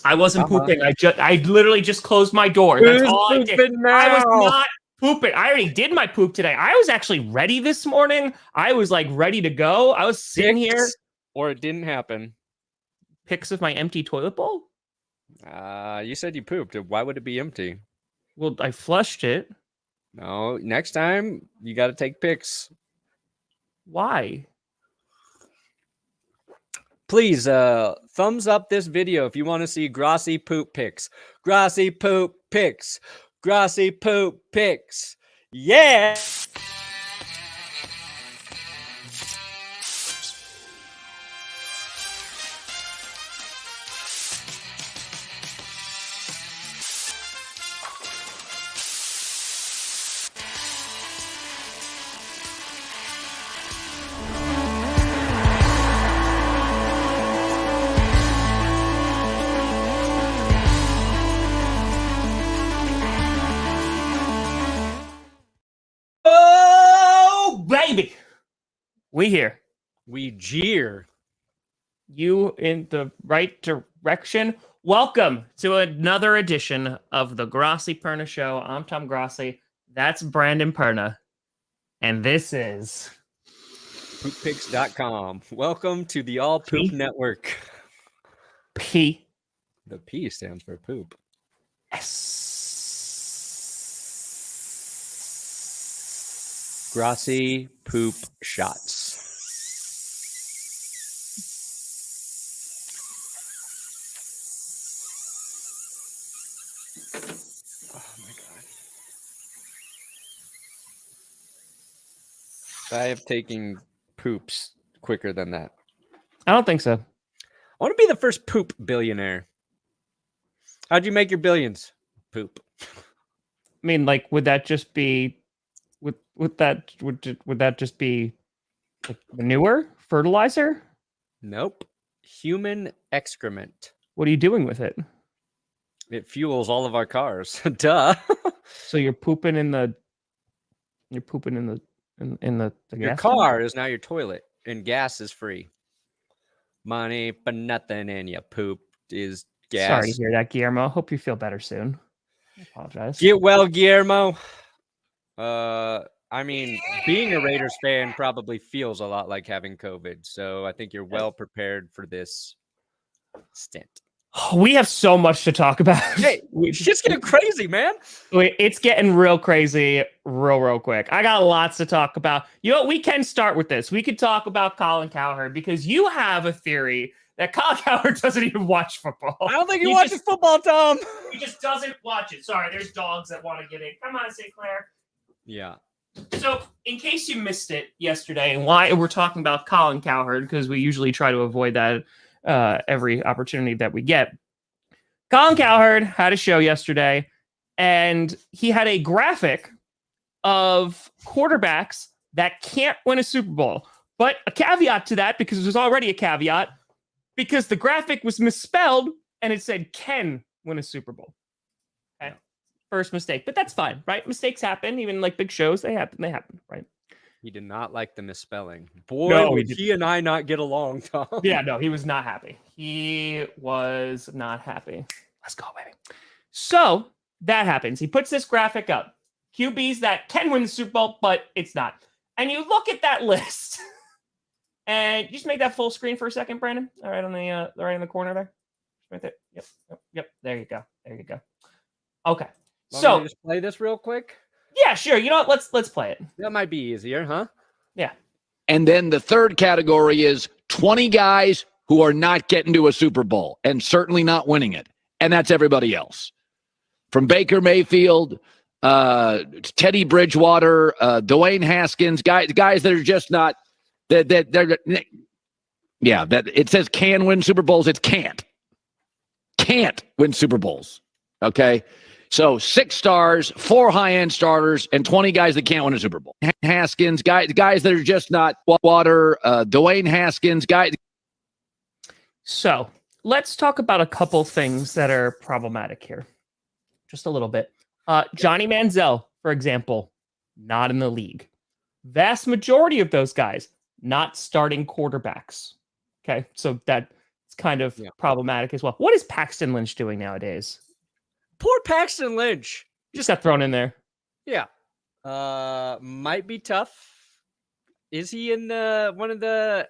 I wasn't pooping. I literally just closed my door. That's all I did. I was not pooping. I already did my poop today. I was actually ready this morning. I was like ready to go. I was sitting here. Or it didn't happen. Pics of my empty toilet bowl? You said you pooped. Why would it be empty? Well, I flushed it. No, next time you got to take pics. Why? Please, thumbs up this video if you want to see Grossi poop pics. Grossi poop pics. Grossi poop pics. Yeah! Baby, we here. We jeer. You in the right direction. Welcome to another edition of the Grossi Perna Show. I'm Tom Grossi. That's Brandon Perna. And this is PoopPicks.com. Welcome to the All Poop Network. P. The P stands for poop. S. Grossi poop shots. Oh my God. I have taken poops quicker than that. I don't think so. I want to be the first poop billionaire. How'd you make your billions? Poop. I mean, like, would that just be would that just be like manure, fertilizer? Nope. Human excrement. What are you doing with it? It fuels all of our cars. Duh. So you're pooping in the your gas car tank? Is now your toilet, and gas is free. Money for nothing, and your poop is gas. Sorry to hear that, Guillermo. Hope you feel better soon. I apologize. Get well, Guillermo. I mean, being a Raiders fan probably feels a lot like having COVID, so I think you're well prepared for this stint. We have so much to talk about. Hey, shit's getting crazy, man. It's getting real crazy real quick. I got lots to talk about. You know, we can start with this. We could talk about Colin Cowherd because you have a theory that Colin Cowherd doesn't even watch football. I don't think he watches football, Tom. He just doesn't watch it. Sorry, there's dogs that want to get in. Come on, Sinclair. Yeah. So, in case you missed it yesterday, and why we're talking about Colin Cowherd, because we usually try to avoid that every opportunity that we get. Colin Cowherd had a show yesterday, and he had a graphic of quarterbacks that can't win a Super Bowl. But a caveat to that, because there's already a caveat, because the graphic was misspelled, and it said can win a Super Bowl. Okay. First mistake, but that's fine, right? Mistakes happen, even like big shows, they happen, right? He did not like the misspelling. Boy, no, would he and I not get along, Tom. Yeah, no, he was not happy. He was not happy. Let's go, baby. So that happens. He puts this graphic up. QBs that can win the Super Bowl, but it's not. And you look at that list, and you just make that full screen for a second, Brandon. All right, on the right in the corner there, right there. Yep. There you go. Okay. So just play this real quick. Yeah, sure. You know what? Let's play it. That might be easier, huh? Yeah. And then the third category is 20 guys who are not getting to a Super Bowl and certainly not winning it. And that's everybody else. From Baker Mayfield, Teddy Bridgewater, Dwayne Haskins, guys that are just not that it says can win Super Bowls. It's can't win Super Bowls. Okay. So 6 stars, 4 high-end starters, and 20 guys that can't win a Super Bowl. Haskins, guys that are just not water. Dwayne Haskins, guys. So let's talk about a couple things that are problematic here. Just a little bit. Johnny Manziel, for example, not in the league. Vast majority of those guys, not starting quarterbacks. Okay, so that's It's kind of problematic as well. What is Paxton Lynch doing nowadays? Poor Paxton Lynch. Just got thrown in there. Yeah. Might be tough. Is he in one of the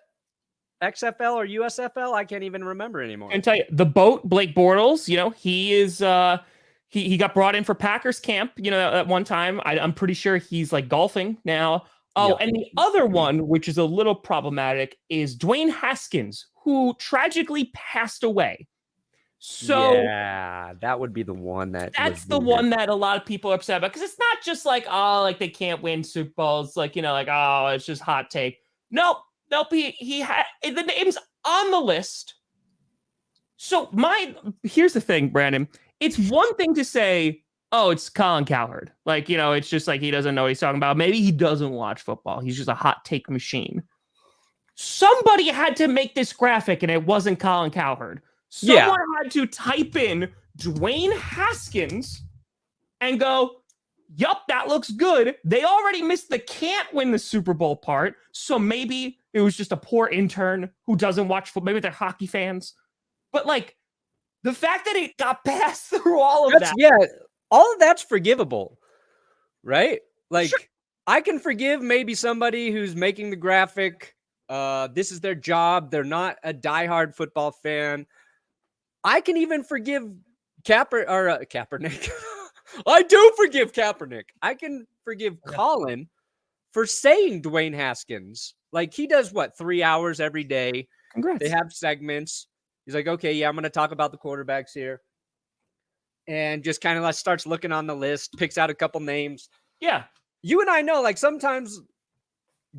XFL or USFL? I can't even remember anymore. I can tell you, the boat, Blake Bortles, he is he got brought in for Packers camp, at one time. I'm pretty sure he's like golfing now. Oh, and the other one, which is a little problematic, is Dwayne Haskins, who tragically passed away. So yeah, that would be the one that's the one that a lot of people are upset about, because it's not just like, oh, like they can't win Super Bowls, like, like, oh, it's just hot take. Nope. He had the name's on the list. So here's the thing, Brandon. It's one thing to say, oh, it's Colin Cowherd. Like, it's just like he doesn't know what he's talking about. Maybe he doesn't watch football. He's just a hot take machine. Somebody had to make this graphic, and it wasn't Colin Cowherd. Someone had to type in Dwayne Haskins and go, yup, that looks good. They already missed the can't win the Super Bowl part, so maybe it was just a poor intern who doesn't watch football. Maybe they're hockey fans. But, like, the fact that it got passed through all of that. Yeah, all of that's forgivable, right? Like, sure. I can forgive maybe somebody who's making the graphic. This is their job. They're not a diehard football fan. I can even forgive Kaepernick. I do forgive Kaepernick. I can forgive Colin for saying Dwayne Haskins. Like, he does 3 hours every day. Congrats. They have segments. He's like, okay, yeah, I'm going to talk about the quarterbacks here. And just kind of starts looking on the list, picks out a couple names. Yeah. You and I know, like, sometimes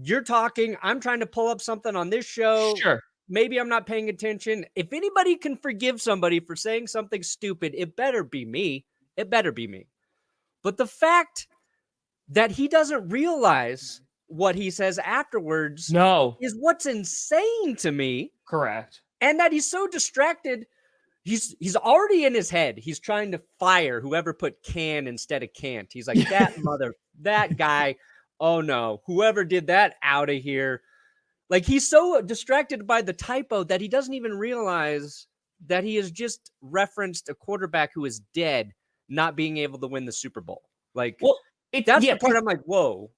you're talking, I'm trying to pull up something on this show. Sure. Maybe I'm not paying attention. If anybody can forgive somebody for saying something stupid, it better be me. It better be me. But the fact that he doesn't realize what he says afterwards is what's insane to me. Correct. And that he's so distracted. He's already in his head. He's trying to fire whoever put can instead of can't. He's like, that guy. Oh no, whoever did that, out of here. Like, he's so distracted by the typo that he doesn't even realize that he has just referenced a quarterback who is dead, not being able to win the Super Bowl. Like, that's the part I'm like, whoa.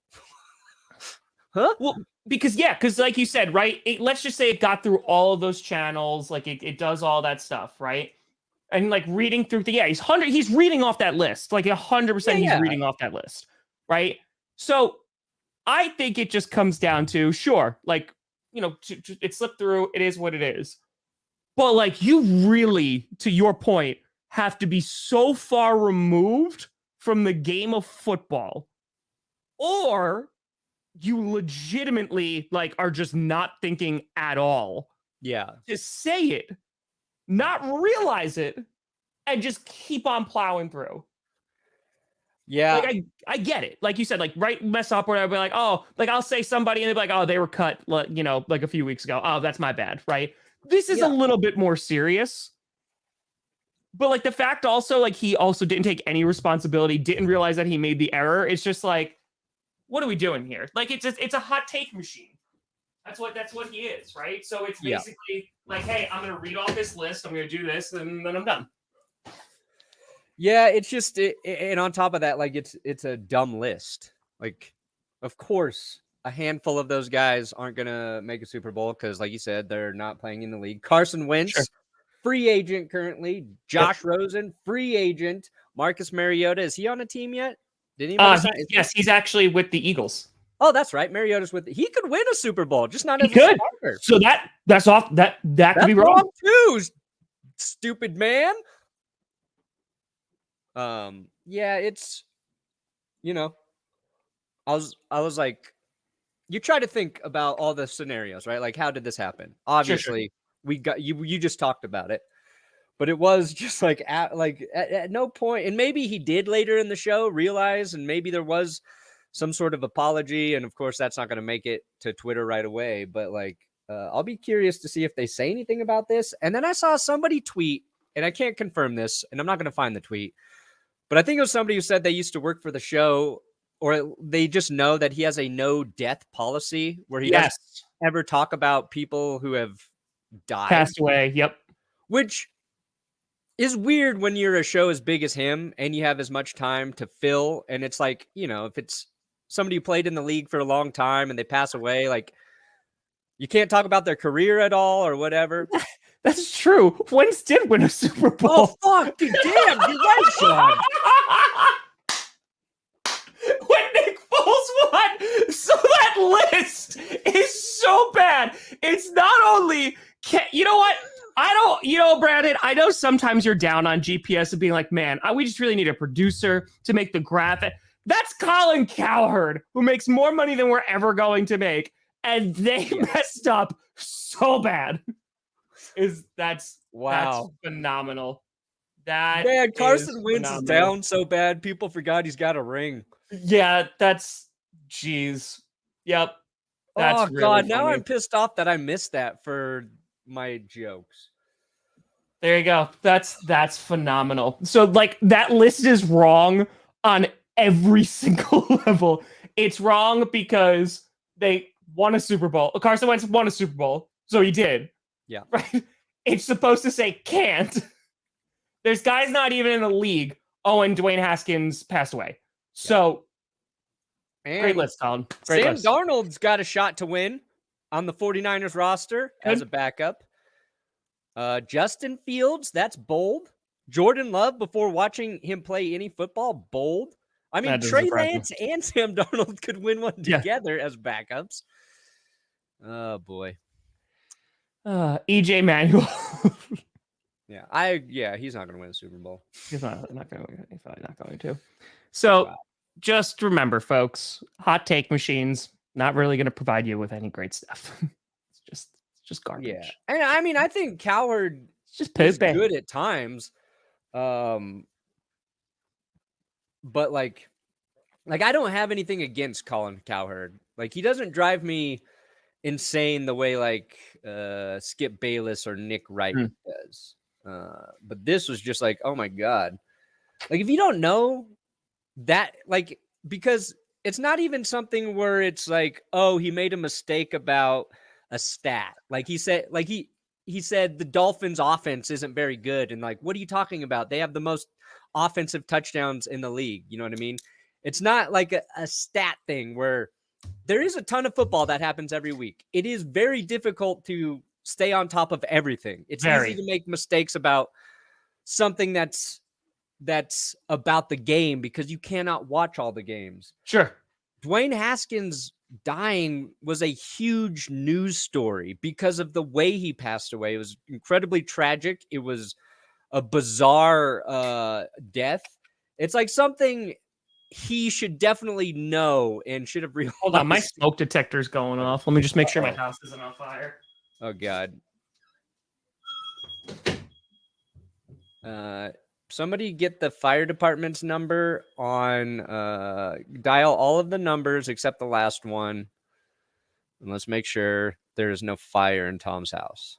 Huh? Well, because like you said, right? Let's just say it got through all of those channels. Like, it does all that stuff, right? And like reading through he's reading off that list. Like 100% he's reading off that list, right? So I think it just comes down to, sure, like, it slipped through. It is what it is. But like, you really, to your point, have to be so far removed from the game of football, or you legitimately like are just not thinking at all. Yeah. To say it, not realize it, and just keep on plowing through. Yeah. Like, I get it. Like you said, like, mess up or I'll be like, oh, like I'll say somebody and they'll be like, oh, they were cut, like a few weeks ago. Oh, that's my bad. Right. This is a little bit more serious. But like the fact also, like, he also didn't take any responsibility, didn't realize that he made the error. It's just like, what are we doing here? Like, it's a hot take machine. That's what he is, right? So it's basically like, hey, I'm gonna read off this list, I'm gonna do this, and then I'm done. Yeah, it's just and on top of that, like, it's a dumb list. Like, of course, a handful of those guys aren't gonna make a Super Bowl because, like you said, they're not playing in the league. Carson Wentz, free agent currently. Josh Rosen, free agent. Marcus Mariota, is he on a team yet? Did anybody sign? Yes, he's actually with the Eagles. Oh, that's right. Mariota's with. He could win a Super Bowl, just not as a starter. So that's off. That could be wrong too. Stupid man. Yeah, it's, I was like, you try to think about all the scenarios, right? Like, how did this happen? Obviously, we got you just talked about it, but it was just like at no point, and maybe he did later in the show realize, and maybe there was some sort of apology, and of course that's not going to make it to Twitter right away, but like, I'll be curious to see if they say anything about this. And then I saw somebody tweet, and I can't confirm this, and I'm not going to find the tweet, but I think it was somebody who said they used to work for the show, or they just know that he has a no death policy where he doesn't ever talk about people who have died. Passed away. Yep. Which is weird when you're a show as big as him and you have as much time to fill. And it's like, if it's somebody who played in the league for a long time and they pass away, like you can't talk about their career at all or whatever. That's true. Wentz did win a Super Bowl. Oh, fuck. Damn. You're right, Sean. When Nick Foles won. So that list is so bad. It's not only, you know what? Brandon, I know sometimes you're down on GPS and being like, man, we just really need a producer to make the graphic. That's Colin Cowherd, who makes more money than we're ever going to make. And they messed up so bad. That's phenomenal. Man, Carson Wentz is down so bad, people forgot he's got a ring. Yeah, jeez. Yep. That's God, really now funny. I'm pissed off that I missed that for my jokes. There you go. That's phenomenal. So like that list is wrong on every single level. It's wrong because they won a Super Bowl. Carson Wentz won a Super Bowl, so he did. Yeah. Right? It's supposed to say can't. There's guys not even in the league. Oh, and Dwayne Haskins passed away. So great list, Colin. Great list. Darnold's got a shot to win on the 49ers roster as a backup. Justin Fields, that's bold. Jordan Love, before watching him play any football, bold. I mean, Trey Lance and Sam Darnold could win one together as backups. Oh, boy. EJ Manuel. He's not going to win a Super Bowl. He's probably not going to. So just remember, folks, hot take machines not really going to provide you with any great stuff. It's just garbage. Yeah, and I mean, I think Cowherd just is good at times, but like I don't have anything against Colin Cowherd. Like he doesn't drive me insane the way like Skip Bayless or Nick Wright does. But this was just like, oh my God. Like if you don't know that, like, because it's not even something where it's like, oh, he made a mistake about a stat. Like he said, he said the Dolphins offense isn't very good. And like, what are you talking about? They have the most offensive touchdowns in the league. You know what I mean? It's not like a stat thing where there is a ton of football that happens every week. It is very difficult to stay on top of everything. It's easy to make mistakes about something that's about the game because you cannot watch all the games. Sure. Dwayne Haskins dying was a huge news story because of the way he passed away. It was incredibly tragic. It was a bizarre death. It's like something he should definitely know and should have realized. Hold on, my smoke detector's going off. Let me just make sure my house isn't on fire. Oh, God. Somebody get the fire department's number on dial all of the numbers except the last one. And let's make sure there is no fire in Tom's house.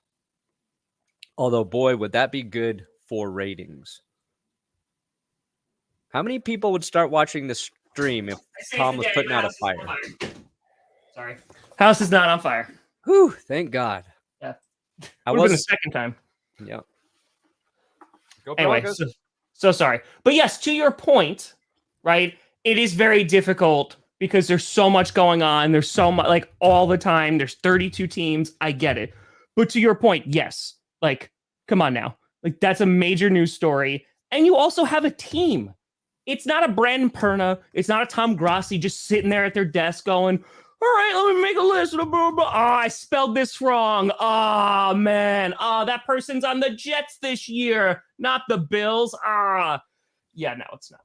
Although, boy, would that be good for ratings. How many people would start watching the stream if Tom was putting out a fire? Sorry. House is not on fire. Whew, thank God. Yeah. I was the second time. Yeah. Anyway, so sorry. But yes, to your point, right? It is very difficult because there's so much going on. There's so much, like all the time. There's 32 teams. I get it. But to your point, yes. Like, come on now. Like, that's a major news story. And you also have a team. It's not a Brandon Perna. It's not a Tom Grossi just sitting there at their desk going, all right, let me make a list. Oh, I spelled this wrong. Oh, man. Oh, that person's on the Jets this year, not the Bills. Yeah, no, it's not.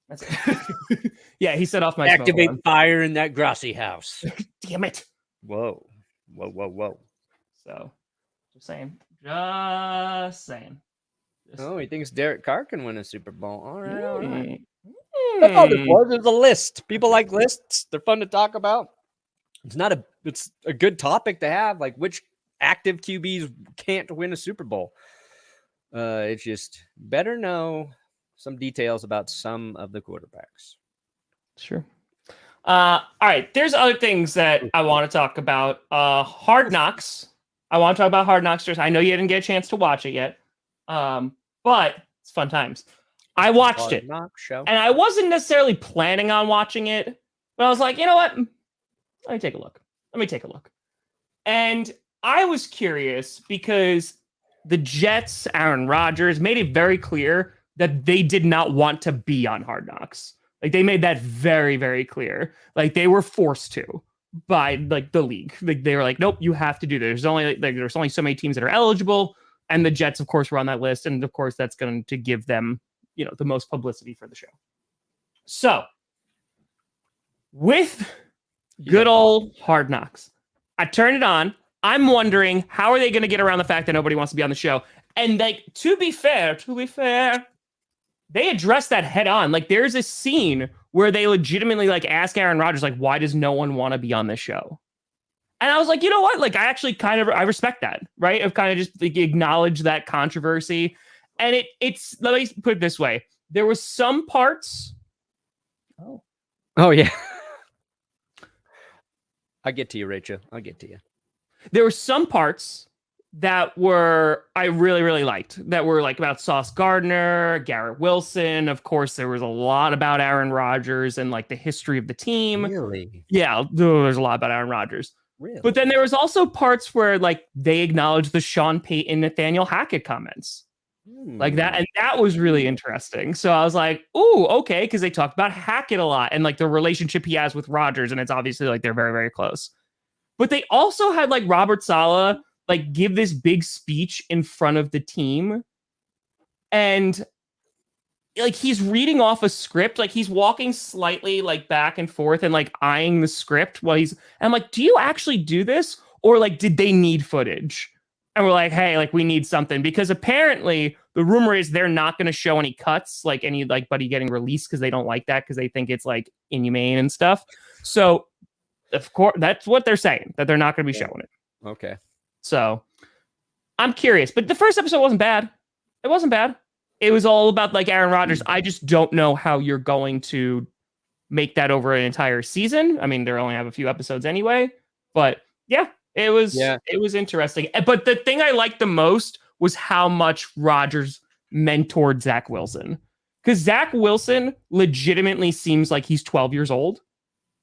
That's it. Yeah, he set off my activate fire in that Grossi house. Damn it. Whoa. So, just saying. Oh, he thinks Derek Carr can win a Super Bowl. All right. That's all this was. It's a list. People like lists. They're fun to talk about. It's a good topic to have. Like which active QBs can't win a Super Bowl. It's just better know some details about some of the quarterbacks. Sure. All right. There's other things that I want to talk about. Hard Knocks I want to talk about Hard Knocks. I know you didn't get a chance to watch it yet, but it's fun times. I watched it, Show. and I wasn't necessarily planning on watching it, but I was like, you know what? Let me take a look. And I was curious because the Jets, Aaron Rodgers, made it very clear that they did not want to be on Hard Knocks. Like, they made that very, very clear. Like, they were forced to by like the league. Like, they were like, nope, you have to do this. There's only so many teams that are eligible, and the Jets, of course, were on that list, and of course, that's going to give them, the most publicity for the show. So, with good old Hard Knocks, I turned it on. I'm wondering, how are they going to get around the fact that nobody wants to be on the show? And like, to be fair, they addressed that head on. Like, there's a scene where they legitimately like ask Aaron Rodgers, like, why does no one want to be on this show? And I was like, you know what? Like, I actually I respect that, right? I've kind of just like acknowledged that controversy. And it's, let me put it this way. There was some parts. Oh yeah. I'll get to you, Rachel. I'll get to you. There were some parts that I really, really liked, that were like about Sauce Gardner, Garrett Wilson. Of course, there was a lot about Aaron Rodgers and like the history of the team. Really? Yeah, there's a lot about Aaron Rodgers. Really? But then there was also parts where like they acknowledged the Sean Payton, Nathaniel Hackett comments. Like that, and that was really interesting. So I was like, "Ooh, okay," because they talked about Hackett a lot and like the relationship he has with Rodgers, and it's obviously like they're very, very close. But they also had like Robert Saleh like give this big speech in front of the team, and like he's reading off a script, like he's walking slightly like back and forth and like eyeing the script while and I'm like, do you actually do this, or like did they need footage? And we're like, hey, like we need something, because apparently the rumor is they're not going to show any cuts, like any like buddy getting released, because they don't like that, because they think it's like inhumane and stuff. So of course that's what they're saying, that they're not going to be showing it. Okay. So I'm curious, but the first episode wasn't bad. It wasn't bad. It was all about like Aaron Rodgers. I just don't know how you're going to make that over an entire season. I mean, they only have a few episodes anyway, but yeah. It was interesting. But the thing I liked the most was how much Rodgers mentored Zach Wilson. Because Zach Wilson legitimately seems like he's 12 years old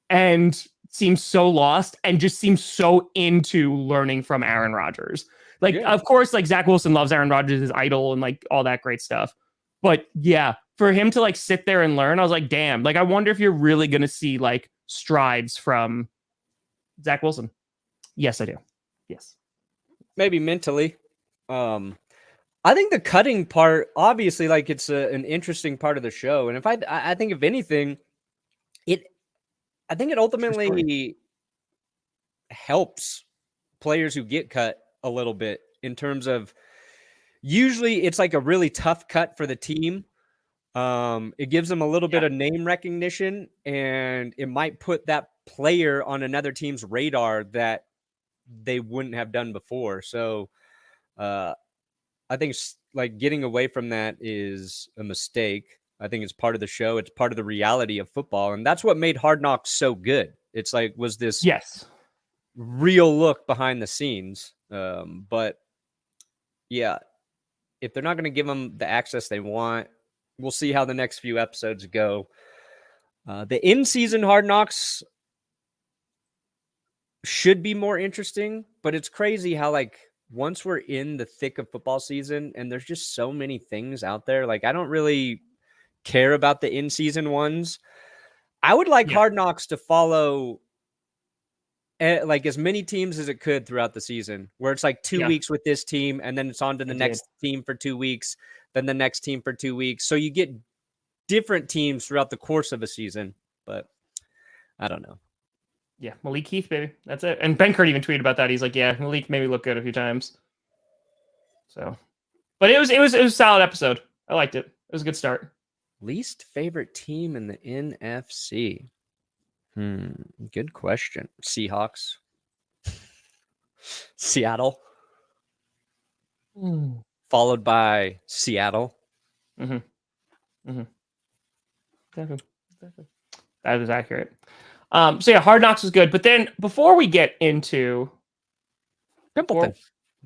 and seems so lost and just seems so into learning from Aaron Rodgers. Like, Of course, like Zach Wilson loves Aaron Rodgers, his idol, and like all that great stuff. But yeah, for him to like sit there and learn, I was like, damn, like I wonder if you're really going to see like strides from Zach Wilson. Yes, I do. Yes. Maybe mentally. I think the cutting part, obviously, like it's an interesting part of the show. And I think if anything, I think it ultimately helps players who get cut a little bit, in terms of usually it's like a really tough cut for the team. It gives them a little bit of name recognition, and it might put that player on another team's radar that they wouldn't have done before. So I think like getting away from that is a mistake. I think it's part of the show. It's part of the reality of football. And that's what made Hard Knocks so good. It's like, was this real look behind the scenes. But yeah, if they're not going to give them the access they want, we'll see how the next few episodes go. The in-season Hard Knocks should be more interesting, but it's crazy how like once we're in the thick of football season and there's just so many things out there, like I don't really care about the in-season ones. I would like Hard Knocks to follow like as many teams as it could throughout the season, where it's like 2 weeks with this team and then it's on to the next team for 2 weeks, then the next team for 2 weeks. So you get different teams throughout the course of a season, but I don't know. Yeah, Malik Heath, baby. That's it. And Ben Kurt even tweeted about that. He's like, yeah, Malik made me look good a few times. So, but it was a solid episode. I liked it. It was a good start. Least favorite team in the NFC? Good question. Seahawks. Seattle. Followed by Seattle. Exactly. That is accurate. So yeah, Hard Knocks was good. But then before we get into Pimpleton.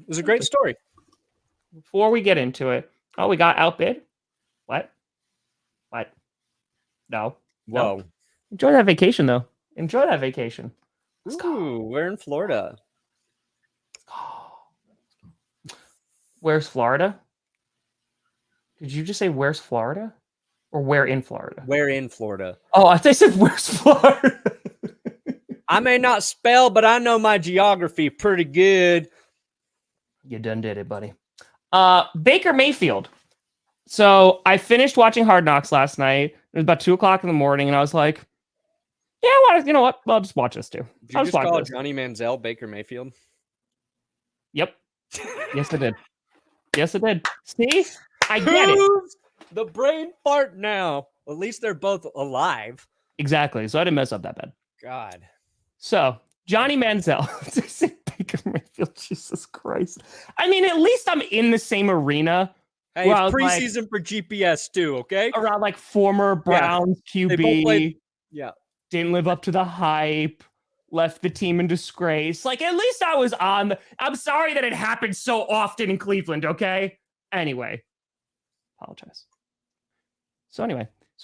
It was a great story. Before we get into it, we got outbid. What? No. Whoa. No. Enjoy that vacation, though. Enjoy that vacation. Ooh, we're in Florida. Where's Florida? Did you just say where's Florida? Or where in Florida? Where in Florida? Oh, I thought you said where's Florida? I may not spell, but I know my geography pretty good. You done did it, buddy. Baker Mayfield. So I finished watching Hard Knocks last night. It was about 2:00 in the morning, and I was like, yeah, you know what? I'll just watch this too. Did you just call Johnny Manziel Baker Mayfield? Yep. Yes, I did. Yes, I did. See? I get it. The brain fart now. At least they're both alive. Exactly. So I didn't mess up that bad. God. So Johnny Manziel. Baker Mayfield. Jesus Christ. I mean, at least I'm in the same arena. Hey, it's preseason for GPS too, okay? Around like former Browns QB. Yeah. Didn't live up to the hype. Left the team in disgrace. Like, at least I was on. I'm sorry that it happened so often in Cleveland, okay? Anyway. Apologize. So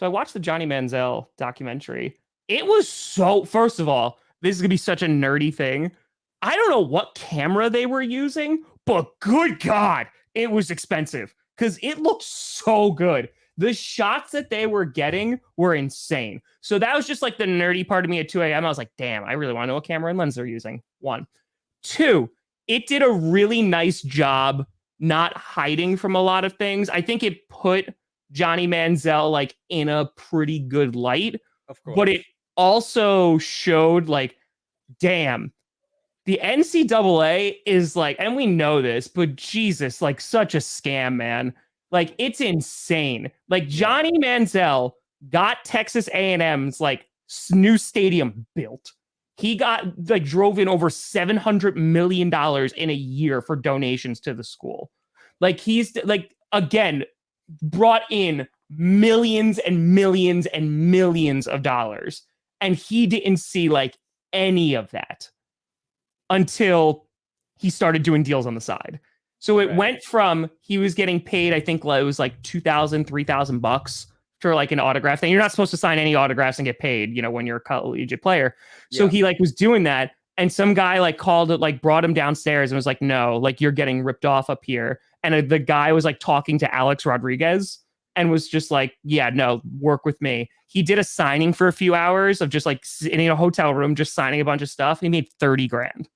I watched the Johnny Manziel documentary. It was first of all, this is going to be such a nerdy thing. I don't know what camera they were using, but good God, it was expensive because it looked so good. The shots that they were getting were insane. So that was just like the nerdy part of me at 2 a.m. I was like, damn, I really want to know what camera and lens they're using. 1. 2, it did a really nice job not hiding from a lot of things. I think it put Johnny Manziel like in a pretty good light. Of course. But it also showed like, damn, the NCAA is like, and we know this, but Jesus, like such a scam, man. Like, it's insane. Like, Johnny Manziel got Texas A&M's like new stadium built. He drove in over $700 million in a year for donations to the school. Like, he's like, again, brought in millions and millions and millions of dollars. And he didn't see like any of that until he started doing deals on the side. So it went from, he was getting paid, I think it was like $2,000, $3,000 for like an autograph thing. You're not supposed to sign any autographs and get paid, you know, when you're a collegiate player. So he like was doing that. And some guy like called it, like brought him downstairs and was like, no, like you're getting ripped off up here. And the guy was like talking to Alex Rodriguez and was just like, yeah, no, work with me. He did a signing for a few hours of just like sitting in a hotel room, just signing a bunch of stuff. He made $30,000.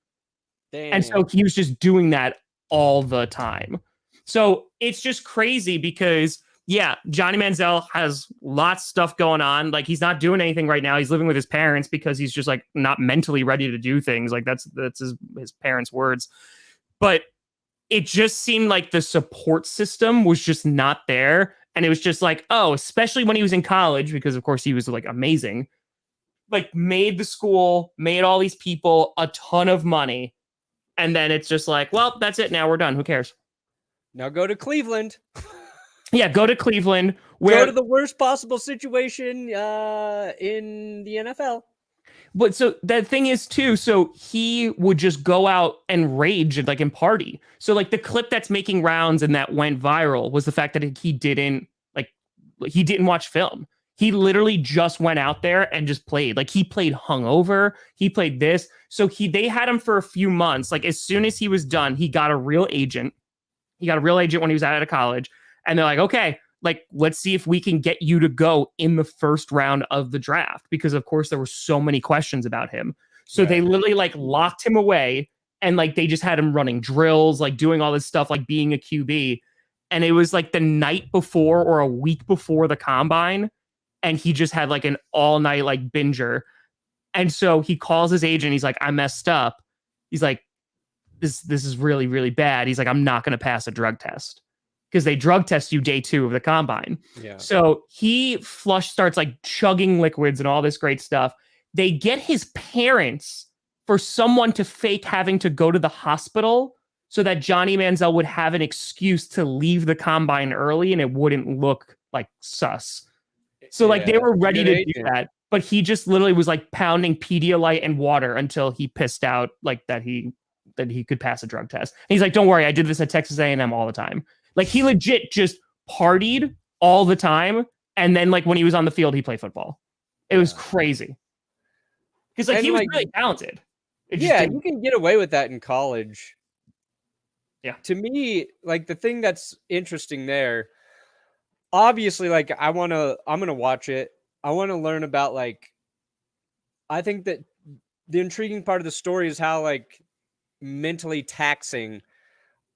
Damn. And so he was just doing that all the time. So it's just crazy because, yeah, Johnny Manziel has lots of stuff going on. Like, he's not doing anything right now. He's living with his parents because he's just like not mentally ready to do things. Like, that's his parents' words. But it just seemed like the support system was just not there. And it was just like, oh, especially when he was in college, because of course he was like amazing, like made the school, made all these people a ton of money. And then it's just like, well, that's it. Now we're done. Who cares? Now go to Cleveland. Yeah, go to Cleveland. Go to the worst possible situation in the NFL. But so the thing is too, so he would just go out and rage and like and party. So like the clip that's making rounds and that went viral was the fact that he didn't watch film. He literally just went out there and just played. Like, he played hungover. He played this. So they had him for a few months. Like, as soon as he was done, he got a real agent. He got a real agent when he was out of college. And they're like, okay, like, let's see if we can get you to go in the first round of the draft. Because, of course, there were so many questions about him. So they literally, like, locked him away. And, like, they just had him running drills, like, doing all this stuff, like, being a QB. And it was, like, the night before or a week before the combine. And he just had like an all night like binger. And so he calls his agent. He's like, I messed up. He's like, this is really, really bad. He's like, I'm not going to pass a drug test because they drug test you day 2 of the combine. Yeah. So he starts like chugging liquids and all this great stuff. They get his parents for someone to fake having to go to the hospital so that Johnny Manziel would have an excuse to leave the combine early and it wouldn't look like sus. So, like, they were ready to do that, but he just literally was, like, pounding Pedialyte and water until he pissed out, like, that he that he could pass a drug test. And he's like, don't worry, I did this at Texas A&M all the time. Like he legit just partied all the time. And then like when he was on the field, he played football. It was crazy. Because like he was really talented. You can get away with that in college. Yeah. To me, like the thing that's interesting there, obviously, like I'm going to watch it. I want to learn about like, I think that the intriguing part of the story is how like mentally taxing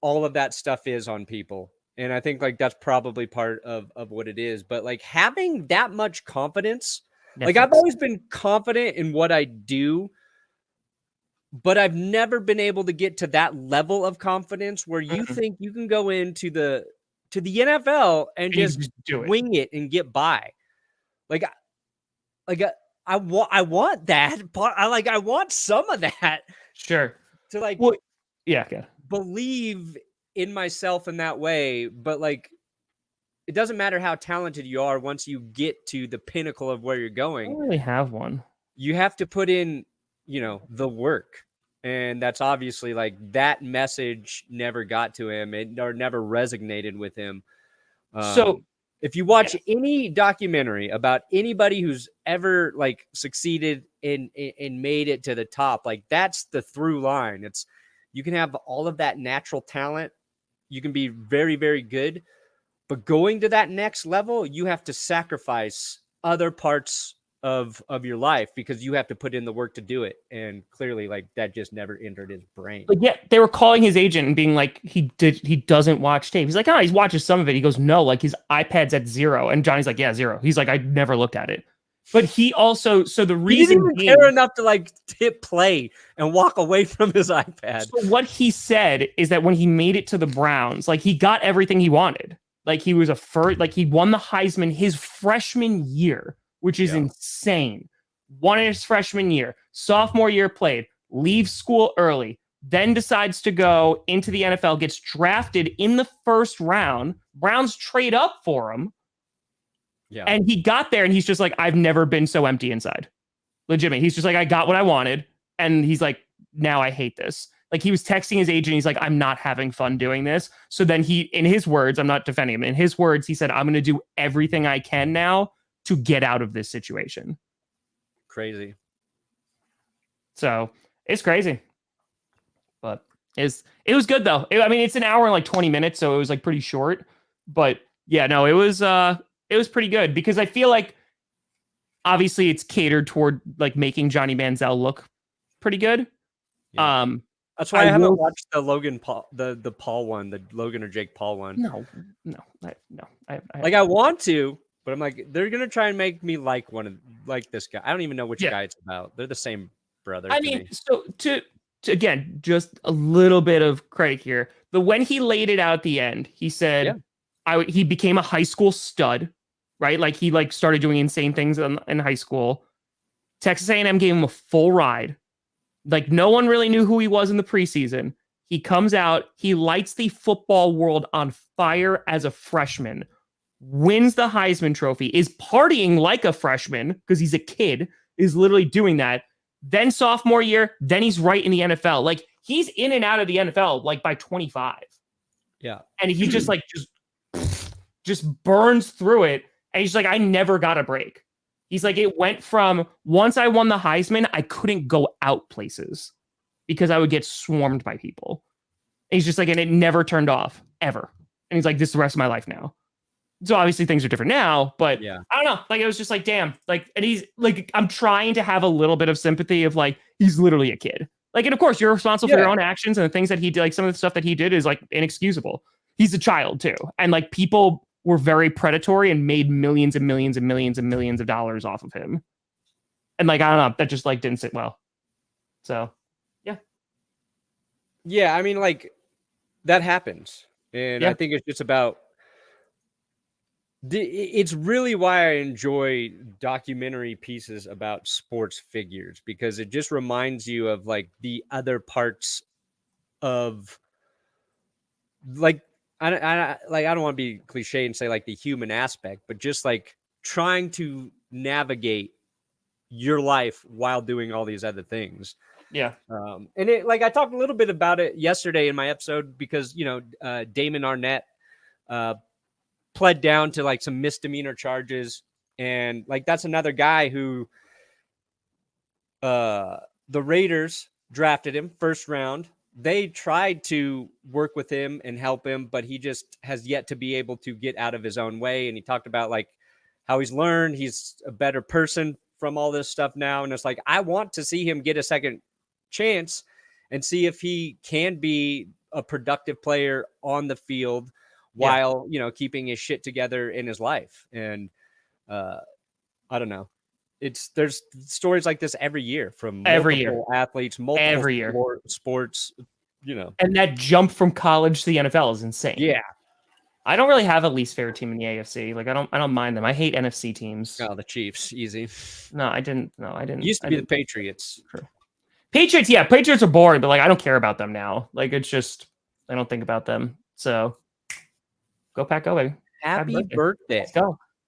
all of that stuff is on people. And I think like that's probably part of what it is. But like having that much confidence, like I've always been confident in what I do, but I've never been able to get to that level of confidence where you think you can go into the NFL and just wing it and get by. I want that, but I want some of that. Sure. To like, believe in myself in that way. But like, it doesn't matter how talented you are. Once you get to the pinnacle of where you're going, I don't really have one. You have to put in, the work. And that's obviously like that message never got to him or never resonated with him. So if you watch any documentary about anybody who's ever like succeeded and made it to the top, like that's the through line. It's, you can have all of that natural talent. You can be very, very good, but going to that next level, you have to sacrifice other parts of your life because you have to put in the work to do it. And clearly like that just never entered his brain. Like, yeah, they were calling his agent and being like, he doesn't watch tape. He's like, oh, he watches some of it. He goes, no, like his iPad's at 0. And Johnny's like, yeah, 0. He's like, I never looked at it. But he also, so the reason he didn't even care enough to like hit play and walk away from his iPad. So what he said is that when he made it to the Browns, like he got everything he wanted. Like he was he won the Heisman his freshman year, which is insane. Won his freshman year, sophomore year played, leaves school early, then decides to go into the NFL, gets drafted in the first round. Browns trade up for him. Yeah. And he got there and he's just like, I've never been so empty inside. Legitimate. He's just like, I got what I wanted. And he's like, now I hate this. Like he was texting his agent. He's like, I'm not having fun doing this. So then he, in his words, I'm not defending him. In his words, he said, I'm going to do everything I can now to get out of this situation. Crazy. So it's crazy. But it was good though. It's an hour and like 20 minutes. So it was like pretty short, but yeah, no, it was pretty good because I feel like obviously it's catered toward like making Johnny Manziel look pretty good. Yeah. That's why I haven't watched the Logan Paul, the Paul one, the Logan or Jake Paul one. No. I want to, but I'm like, they're gonna try and make me like this guy. I don't even know which guy it's about. They're the same brother. So to again, just a little bit of credit here. When he laid it out at the end, he said, he became a high school stud, right? Like he like started doing insane things in high school. Texas A&M gave him a full ride. Like no one really knew who he was in the preseason. He comes out, he lights the football world on fire as a freshman, wins the Heisman Trophy, is partying like a freshman because he's a kid, is literally doing that. Then sophomore year, then he's right in the NFL. Like he's in and out of the NFL like by 25. Yeah. And he just like just burns through it. And he's like, I never got a break. He's like, it went from once I won the Heisman, I couldn't go out places because I would get swarmed by people. And he's just like, and it never turned off ever. And he's like, this is the rest of my life now. So obviously things are different now, but I don't know. Like, it was just like, damn, like, and he's like, I'm trying to have a little bit of sympathy of like, he's literally a kid. Like, and of course you're responsible for your own actions and the things that he did. Like some of the stuff that he did is like inexcusable. He's a child too. And like people were very predatory and made millions and millions and millions and millions of dollars off of him. And like, I don't know, that just like didn't sit well. So, yeah. Yeah. I mean, like that happens. And I think it's just about, it's really why I enjoy documentary pieces about sports figures, because it just reminds you of like the other parts of like, I don't want to be cliche and say like the human aspect, but just like trying to navigate your life while doing all these other things. Yeah. And it, like, I talked a little bit about it yesterday in my episode because, Damon Arnett pled down to like some misdemeanor charges. And like, that's another guy who the Raiders drafted him first round. They tried to work with him and help him, but he just has yet to be able to get out of his own way. And he talked about like how he's learned, he's a better person from all this stuff now. And it's like, I want to see him get a second chance and see if he can be a productive player on the field while, keeping his shit together in his life. And I don't know. There's stories like this every year from multiple athletes, multiple sports, And that jump from college to the NFL is insane. Yeah. I don't really have a least favorite team in the AFC. Like I don't mind them. I hate NFC teams. Oh, the Chiefs, easy. No, I didn't. It used to be the Patriots. True. Patriots, yeah, Patriots are boring, but like I don't care about them now. Like it's just I don't think about them. So go Pack, go baby. Happy birthday.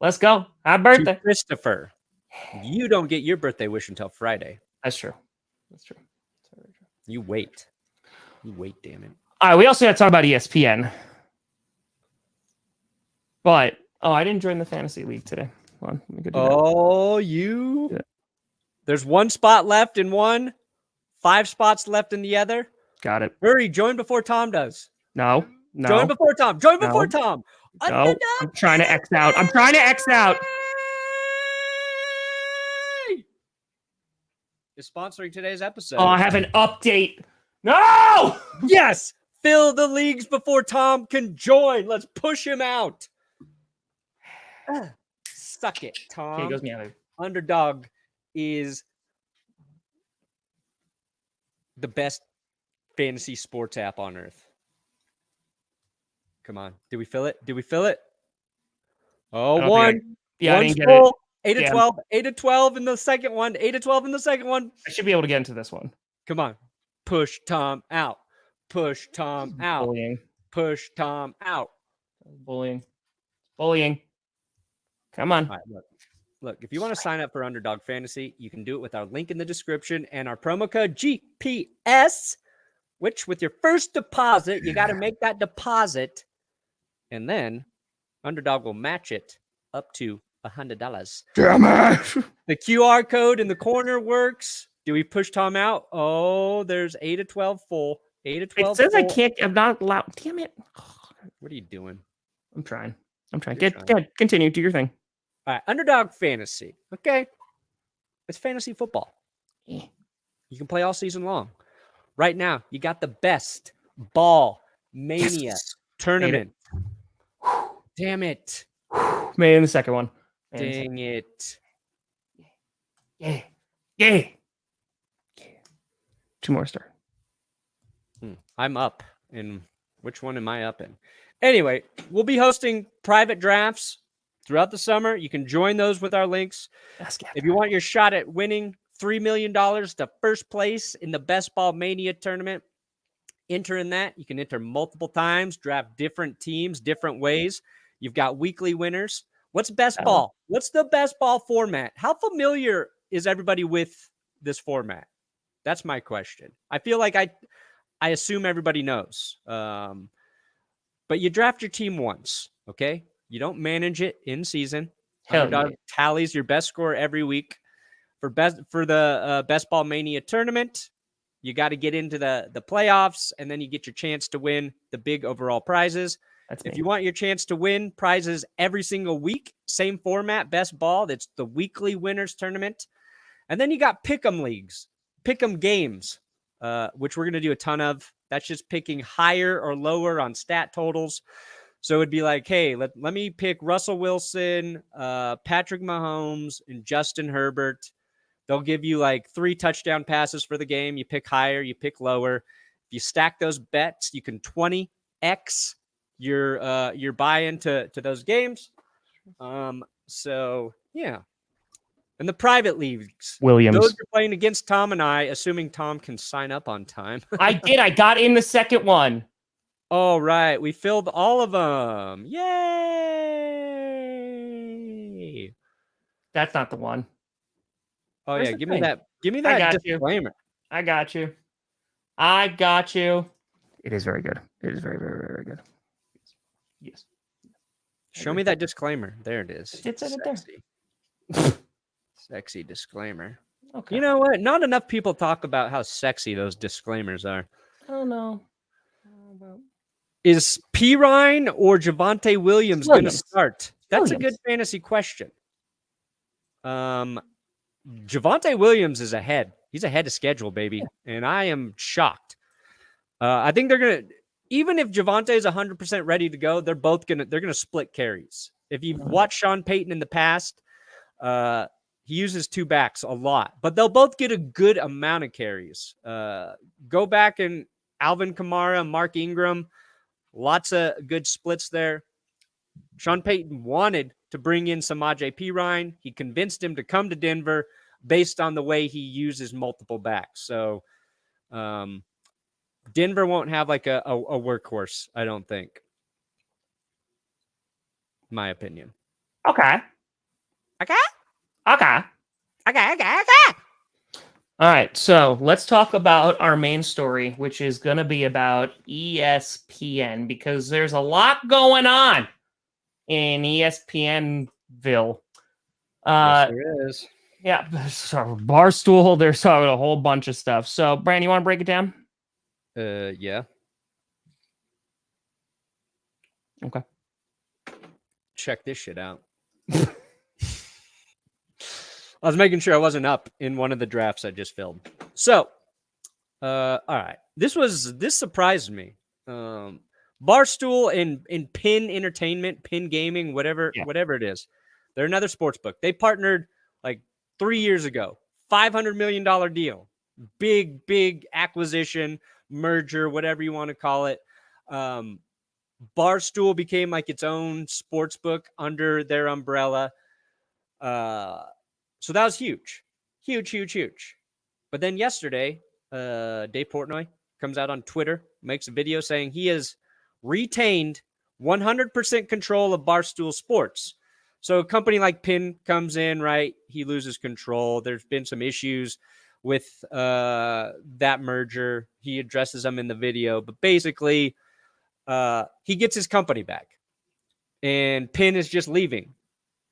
Let's go. Happy birthday, to Christopher. You don't get your birthday wish until Friday. That's true. You wait, damn it. All right, we also got to talk about ESPN. But I didn't join the fantasy league today. Hold on, let me go do that. Yeah. There's one spot left in one, 5 spots left in the other. Got it. Hurry, join before Tom does. No. Join before Tom. No. I'm trying to X out. Is sponsoring today's episode. Oh, I have an update. No! Yes! Fill the leagues before Tom can join. Let's push him out. Suck it, Tom. Okay, goes me out. Underdog is the best fantasy sports app on earth. Come on. Did we fill it? Oh, one. Yeah, I didn't get it. 8 to Yeah. 12. 8 to 12 in the second one. 8 to 12 in the second one. I should be able to get into this one. Come on. Push Tom out. Push Tom out. Bullying. Push Tom out. Bullying. Come on. All right, look, if you want to sign up for Underdog Fantasy, you can do it with our link in the description and our promo code GPS, which with your first deposit, you got to make that deposit, and then Underdog will match it up to $100. Damn it. The QR code in the corner works. Do we push Tom out? Oh, there's 8 to 12 full. 8 to 12 It says full. I can't. I'm not allowed. Damn it. What are you doing? I'm trying. Get continue. Do your thing. All right, Underdog Fantasy. Okay. It's fantasy football. Yeah. You can play all season long. Right now, you got the best ball mania tournament. Damn it. Made in the second one. Dang it. Yeah. 2 more start. I'm up. And which one am I up in? Anyway, we'll be hosting private drafts throughout the summer. You can join those with our links. If you want your shot at winning $3 million to first place in the Best Ball Mania tournament, enter in that. You can enter multiple times, draft different teams, different ways. You've got weekly winners. What's best ball? What's the best ball format? How familiar is everybody with this format? That's my question. I feel like I assume everybody knows. But you draft your team once, okay? You don't manage it in season. Underdog tallies your best score every week. For the Best Ball Mania tournament, you got to get into the playoffs, and then you get your chance to win the big overall prizes. If you want your chance to win prizes every single week, same format, best ball. That's the weekly winners tournament. And then you got pick'em leagues, pick'em games, which we're going to do a ton of. That's just picking higher or lower on stat totals. So it'd be like, hey, let me pick Russell Wilson, Patrick Mahomes, and Justin Herbert. They'll give you like 3 touchdown passes for the game. You pick higher, you pick lower. If you stack those bets, you can 20x your buy-in to those games. So yeah. And the private leagues. Williams. Those are playing against Tom and I, assuming Tom can sign up on time. I did. I got in the second one. All right. We filled all of them. Yay. That's not the one. Oh, yeah. Give me that disclaimer. I got you. I got you. It is very good. It is very, very, very good. Yes. Show me that disclaimer. There it is. It's in it there. Sexy disclaimer. Okay. You know what? Not enough people talk about how sexy those disclaimers are. I don't know. Is Pirine or Javonte Williams going to start? That's a good fantasy question. Javonte Williams is ahead. He's ahead of schedule, baby. And I am shocked. I think they're going to, even if Javonte is 100% ready to go, they're going to split carries. If you've watched Sean Payton in the past, he uses two backs a lot, but they'll both get a good amount of carries. Go back and Alvin Kamara, Mark Ingram, lots of good splits there. Sean Payton wanted to bring in Samaje Perine. He convinced him to come to Denver based on the way he uses multiple backs. So Denver won't have like a workhorse, I don't think. My opinion. Okay. All right, so let's talk about our main story, which is going to be about ESPN, because there's a lot going on in ESPNville. Yes, there is. Yeah, so Barstool, there's a whole bunch of stuff. So, Brandon, you want to break it down? Yeah. Okay. Check this shit out. I was making sure I wasn't up in one of the drafts I just filled. So, all right. This surprised me. Barstool and Pin Entertainment, Pin Gaming, whatever it is. They're another sports book. They partnered like 3 years ago. $500 million deal. Big acquisition, merger, whatever you want to call it. Barstool became like its own sports book under their umbrella. So that was huge. But then yesterday, Dave Portnoy comes out on Twitter, makes a video saying he has retained 100% control of Barstool Sports. So a company like Penn comes in, right? He loses control. There's been some issues with that merger. He addresses them in the video, but basically he gets his company back. And Penn is just leaving.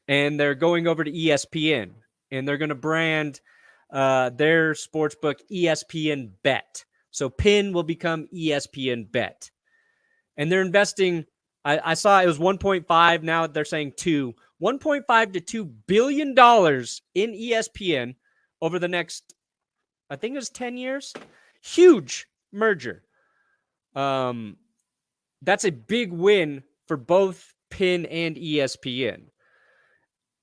And they're going over to ESPN. And they're going to brand their sportsbook ESPN Bet. So Penn will become ESPN Bet. And they're investing, I saw it was 1.5. Now they're saying 2. $1.5 to $2 billion in ESPN over the next, I think it was 10 years. Huge merger. That's a big win for both Penn and ESPN.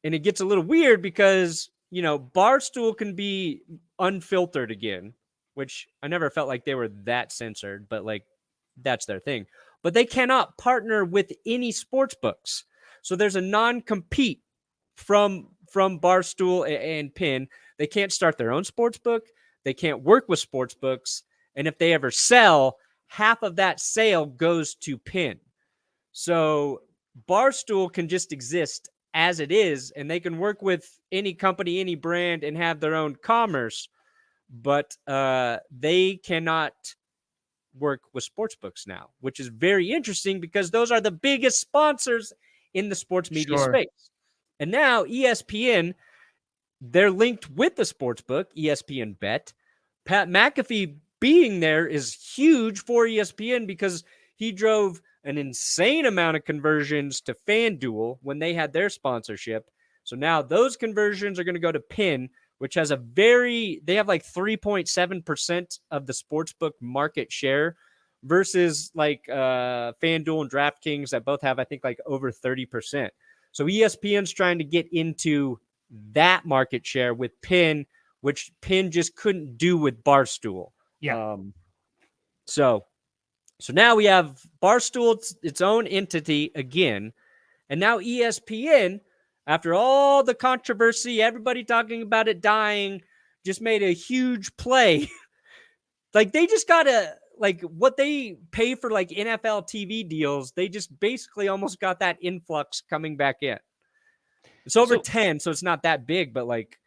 And it gets a little weird because, Barstool can be unfiltered again, which I never felt like they were that censored, but like that's their thing. But they cannot partner with any sports books. So there's a non-compete from Barstool and Penn. They can't start their own sports book. They can't work with sports books. And if they ever sell, half of that sale goes to Penn. So Barstool can just exist as it is, and they can work with any company, any brand, and have their own commerce, but they cannot work with sports books now, which is very interesting because those are the biggest sponsors in the sports media space. And now ESPN, they're linked with the sports book, ESPN Bet. Pat McAfee being there is huge for ESPN because he drove an insane amount of conversions to FanDuel when they had their sponsorship. So now those conversions are going to go to Penn, which has they have like 3.7% of the sportsbook market share versus like FanDuel and DraftKings that both have, I think, like over 30%. So ESPN's trying to get into that market share with Penn, which Penn just couldn't do with Barstool. Yeah. So now we have Barstool, its own entity again. And now ESPN, after all the controversy, everybody talking about it dying, just made a huge play. Like they just got what they pay for like NFL TV deals, they just basically almost got that influx coming back in. It's over 10, so it's not that big, but like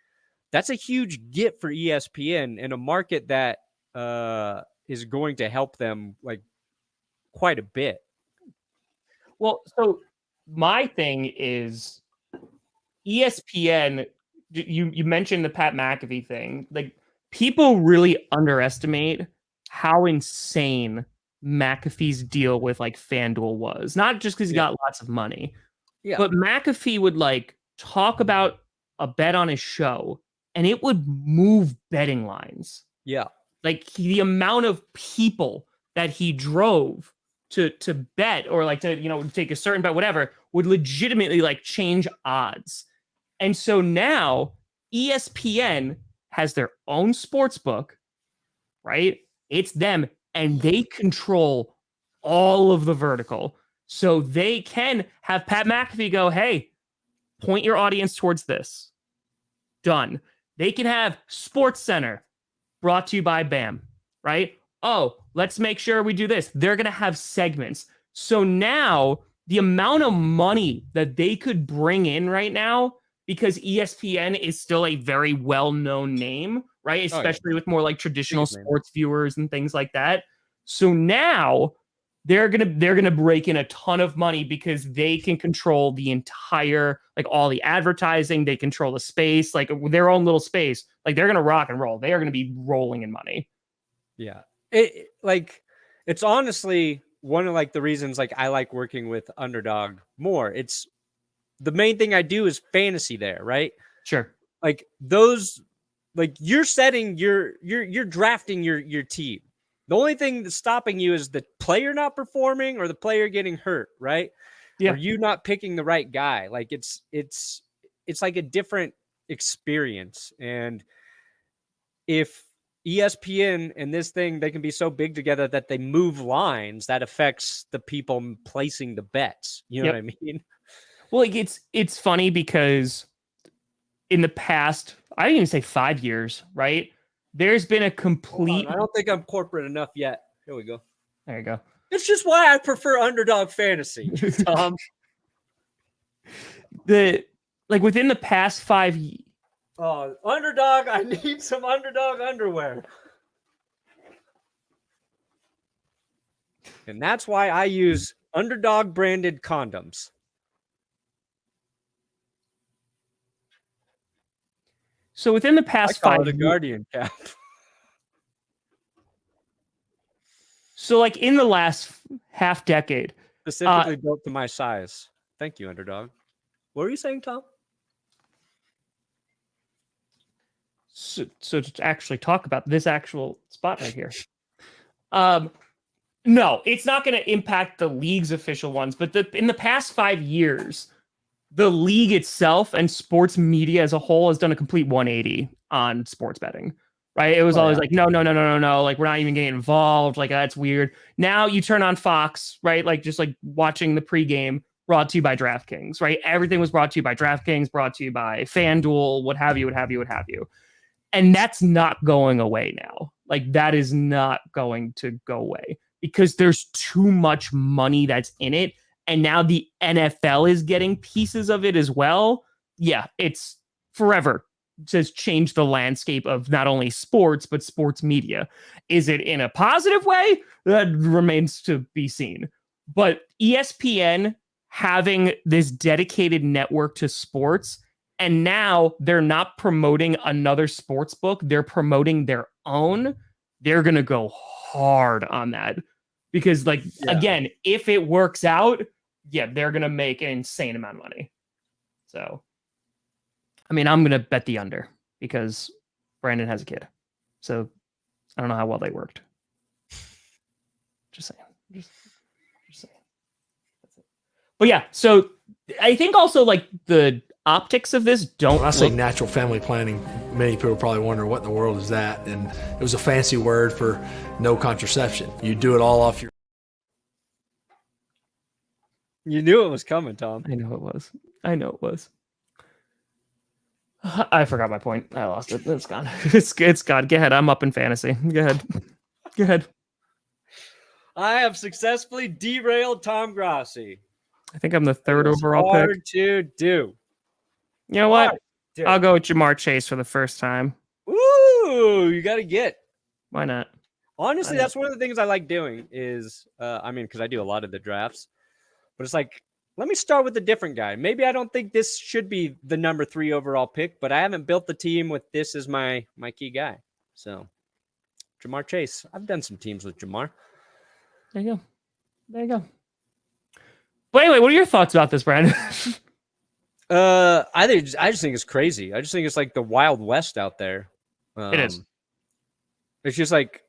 that's a huge get for ESPN in a market that is going to help them like quite a bit. Well, so my thing is ESPN. You mentioned the Pat McAfee thing. Like, people really underestimate how insane McAfee's deal with like FanDuel was. Not just because he got lots of money, but McAfee would like talk about a bet on his show, and it would move betting lines. Yeah. Like, the amount of people that he drove to bet, or like to, take a certain bet, whatever, would legitimately like change odds. And so now ESPN has their own sports book, right? It's them, and they control all of the vertical. So they can have Pat McAfee go, hey, point your audience towards this. Done. They can have Sports Center brought to you by BAM, right? Oh, let's make sure we do this. They're going to have segments. So now the amount of money that they could bring in right now, because ESPN is still a very well-known name, right? Especially with more like traditional sports viewers and things like that. So now they're gonna break in a ton of money because they can control the entire, like, all the advertising. They control the space, like their own little space. Like, they're gonna rock and roll. They are gonna be rolling in money. Yeah, it's honestly one of like the reasons like I like working with Underdog more. It's the main thing I do is fantasy there, right? Sure. Like those, like you're setting you're drafting your team. The only thing that's stopping you is the player not performing or the player getting hurt, right? Yeah. Or you not picking the right guy. Like it's like a different experience. And if ESPN and this thing, they can be so big together that they move lines, that affects the people placing the bets. You know what I mean? Well, like, it's funny because in the past, I didn't even say 5 years, right? There's been a complete... I don't think I'm corporate enough yet. Here we go. There you go. It's just why I prefer Underdog Fantasy, Tom. Within the past 5 years... Oh, Underdog, I need some Underdog underwear. And that's why I use Underdog branded condoms. So within the past 5 years... Guardian cap. So, like, in the last half decade... Specifically built to my size. Thank you, Underdog. What were you saying, Tom? So to actually talk about this actual spot right here. No, it's not going to impact the league's official ones, but in the past 5 years, the league itself and sports media as a whole has done a complete 180 on sports betting, right? It was always like, no. Like, we're not even getting involved. Like, that's weird. Now you turn on Fox, right? Like, just like watching the pregame, brought to you by DraftKings, right? Everything was brought to you by DraftKings, brought to you by FanDuel, what have you. And that's not going away now. Like, that is not going to go away because there's too much money that's in it. And now the NFL is getting pieces of it as well. Yeah, it's forever just change the landscape of not only sports, but sports media. Is it in a positive way? That remains to be seen. But ESPN having this dedicated network to sports, and now they're not promoting another sports book. They're promoting their own. They're going to go hard on that because, like, again, if it works out, they're going to make an insane amount of money. So, I mean, I'm going to bet the under because Brandon has a kid. So I don't know how well they worked. Just saying. Just saying. That's it. But yeah, so I think also, like, the optics of this don't... When I say natural family planning, many people probably wonder what in the world is that, and it was a fancy word for no contraception. You do it all off your... You knew it was coming, Tom. I know it was. I forgot my point. I lost it. It's gone. It's gone. Go ahead. I'm up in fantasy. Go ahead. I have successfully derailed Tom Grossi. I think I'm the third overall pick. Hard to do. You know what? Dude. I'll go with Jamar Chase for the first time. Ooh, you got to get. Why not? Honestly, that's one of the things I like doing is, because I do a lot of the drafts, but it's like, let me start with a different guy. Maybe I don't think this should be the number 3 overall pick, but I haven't built the team with this as my key guy. So, Jamar Chase. I've done some teams with Jamar. There you go. But anyway, what are your thoughts about this, Brandon? I just think it's crazy. I just think it's like the Wild West out there. It is. It's just like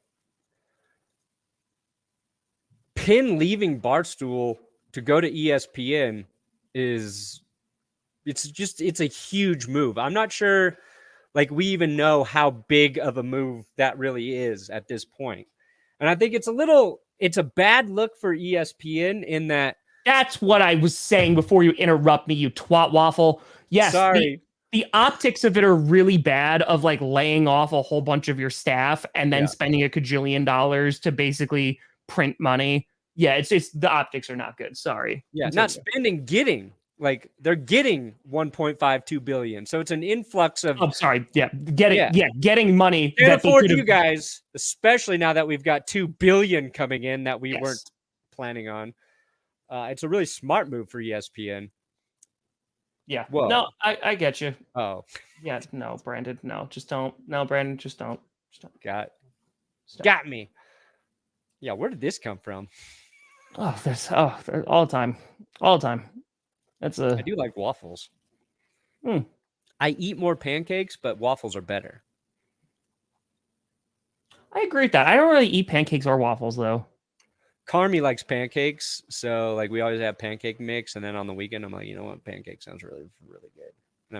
Penn leaving Barstool to go to ESPN it's a huge move. I'm not sure like we even know how big of a move that really is at this point. And I think it's a bad look for ESPN in that. That's what I was saying before you interrupt me, you twat waffle. Yes. Sorry. The optics of it are really bad, of like laying off a whole bunch of your staff and then spending $1 kajillion to basically print money. Yeah, it's the optics are not good. Sorry. Yeah, Continue. not spending, getting. Like they're getting 1.52 billion. So it's an influx of getting money. Can't afford you guys, especially now that we've got 2 billion coming in that we weren't planning on. It's a really smart move for ESPN. Yeah. Whoa. No, I get you. Oh. Yeah, no, Brandon. No, just don't. No, Brandon, just don't. Got me. Yeah, where did this come from? There's all the time. All the time. I do like waffles. Hmm. I eat more pancakes, but waffles are better. I agree with that. I don't really eat pancakes or waffles though. Carmi likes pancakes, so like we always have pancake mix, and then on the weekend I'm like, you know what, pancake sounds really, really good, and I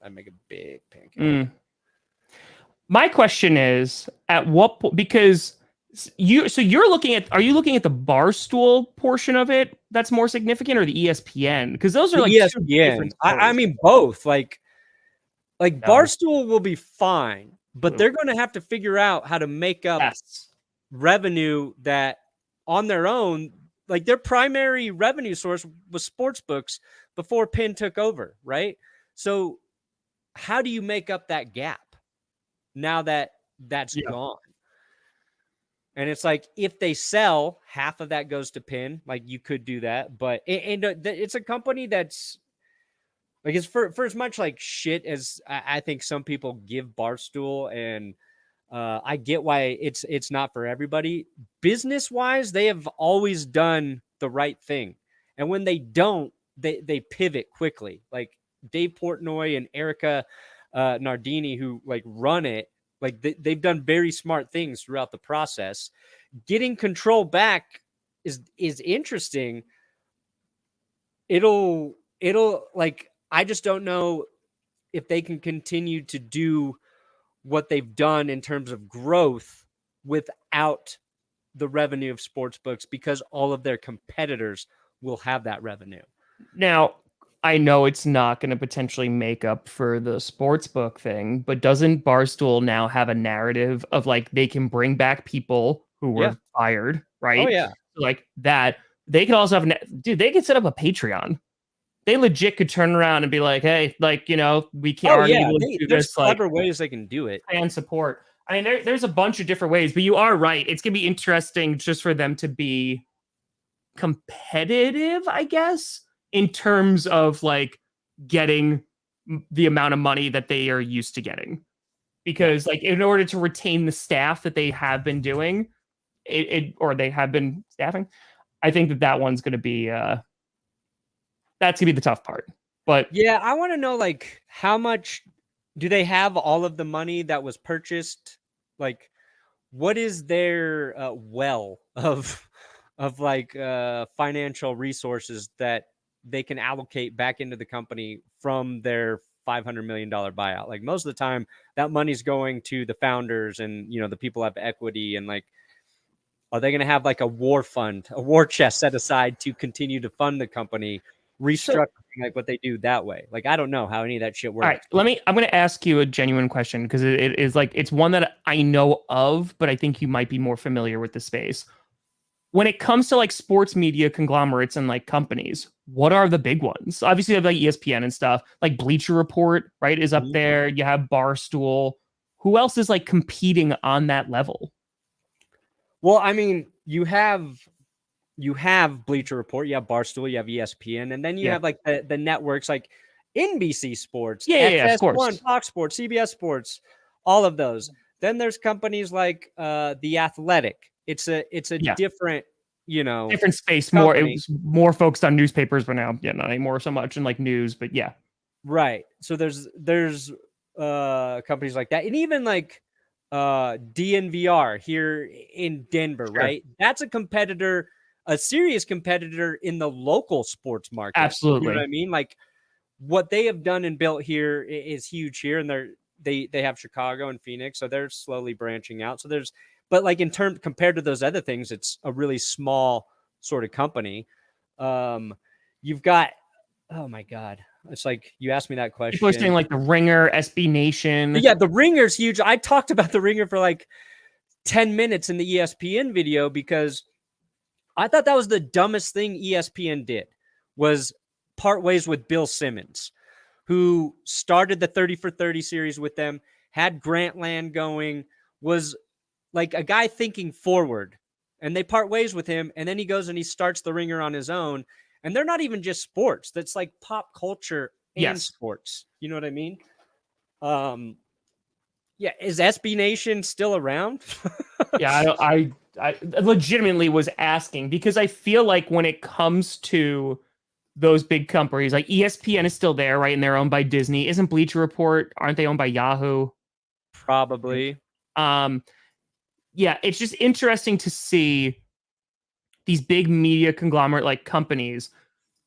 make a big pancake. My question is, at what point? Because are you looking at the Barstool portion of it that's more significant, or the ESPN? Because those are like ESPN. I mean both. Like Barstool will be fine, but they're going to have to figure out how to make up revenue that. On their own, like their primary revenue source was sportsbooks before Penn took over, right? So how do you make up that gap now that that's gone? And it's like, if they sell, half of that goes to Penn. Like you could do that, but it's a company that's like, it's for as much like shit as I think some people give Barstool, and I get why it's not for everybody. Business wise, they have always done the right thing, and when they don't, they pivot quickly. Like Dave Portnoy and Erica Nardini, who like run it, like they've done very smart things throughout the process. Getting control back is interesting. It'll like, I just don't know if they can continue to do what they've done in terms of growth without the revenue of sportsbooks, because all of their competitors will have that revenue. Now, I know it's not going to potentially make up for the sportsbook thing, but doesn't Barstool now have a narrative of like they can bring back people who were fired, right? Oh yeah. Like that. They could also have they could set up a Patreon. They legit could turn around and be like, hey, like, you know, we can't do there's this. clever like, ways they can do it. And support. I mean, there's a bunch of different ways, but you are right. It's going to be interesting just for them to be competitive, I guess, in terms of like getting the amount of money that they are used to getting. Because like in order to retain the staff that they have been doing or they have been staffing, I think that one's going to be that's gonna be the tough part. But yeah, I want to know like how much do they have all of the money that was purchased? Like, what is their well of like financial resources that they can allocate back into the company from their $500 million buyout? Like most of the time, that money's going to the founders and the people have equity, and like, are they going to have like a war fund, a war chest set aside to continue to fund the company? Restructuring like what they do that way. Like, I don't know how any of that shit works. All right, I'm going to ask you a genuine question, because it is like, it's one that I know of, but I think you might be more familiar with the space. when it comes to like sports media conglomerates and like companies, what are the big ones? Obviously, you have like ESPN and stuff, like Bleacher Report, right, is up there. You have Barstool. Who else is like competing on that level? Well, I mean, you have Bleacher Report, you have Barstool, you have ESPN, and then you have like the networks like NBC Sports, of course, FS1, Fox Sports, CBS Sports, all of those. Then there's companies like The Athletic. It's a different, different space. company. It was more focused on newspapers, but now not anymore so much in like news. But yeah, right. So there's companies like that, and even like DNVR here in Denver, right? That's a competitor, a serious competitor in the local sports market. Absolutely. You know what I mean? Like what they have done and built here is huge here, and they have Chicago and Phoenix, so they're slowly branching out. So but like in terms compared to those other things, it's a really small sort of company. You've got, oh my God. It's like you asked me that question. People are saying like the Ringer, SB Nation. Yeah, the Ringer's huge. I talked about the Ringer for like 10 minutes in the ESPN video because I thought that was the dumbest thing ESPN did, was part ways with Bill Simmons, who started the 30 for 30 series with them, had Grantland going, was like a guy thinking forward, and they part ways with him. And then he goes and he starts the Ringer on his own. And they're not even just sports. That's like pop culture and sports. You know what I mean? Yeah. Is SB Nation still around? Yeah, I legitimately was asking because I feel like when it comes to those big companies, like ESPN is still there, right? And they're owned by Disney. Isn't Bleacher Report? Aren't they owned by Yahoo? Probably. Yeah, it's just interesting to see these big media conglomerate like companies.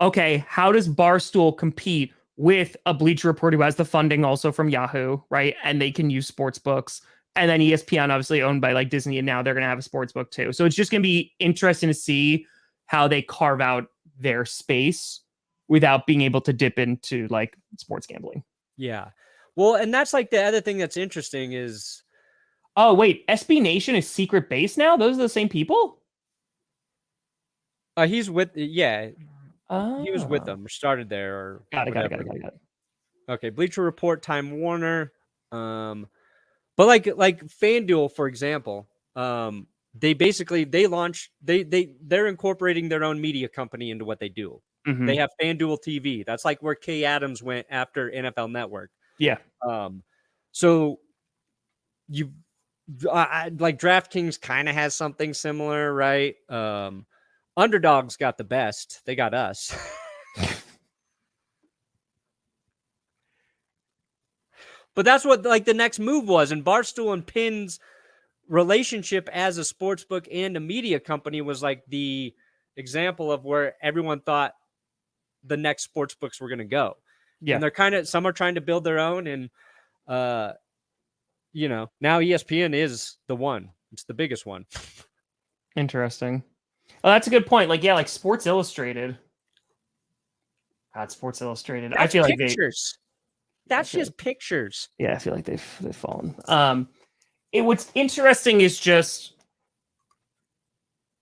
Okay, how does Barstool compete with a Bleacher Report who has the funding also from Yahoo, right? And they can use sports books. And then ESPN, obviously owned by like Disney, and now they're going to have a sports book too. So it's just going to be interesting to see how they carve out their space without being able to dip into like sports gambling. Yeah. Well, and that's like the other thing that's interesting is... Oh, wait, SB Nation is secret base now? Those are the same people? He's with, he was with them, or started there, or got it. Okay, Bleacher Report, Time Warner, but like FanDuel, for example, they're incorporating their own media company into what they do. Mm-hmm. They have FanDuel TV. That's like where Kay Adams went after NFL Network. Yeah. So like DraftKings kind of has something similar, right? Underdog's got the best. They got us. But that's what like the next move was. And Barstool and Pinn's relationship as a sports book and a media company was like the example of where everyone thought the next sports books were going to go. Yeah. And they're some are trying to build their own. And, now ESPN is the one. It's the biggest one. Interesting. Oh, that's a good point. Like, yeah, like Sports Illustrated. God, Sports Illustrated. That's I feel pictures. That's just pictures. Yeah, I feel like they've fallen. What's interesting is just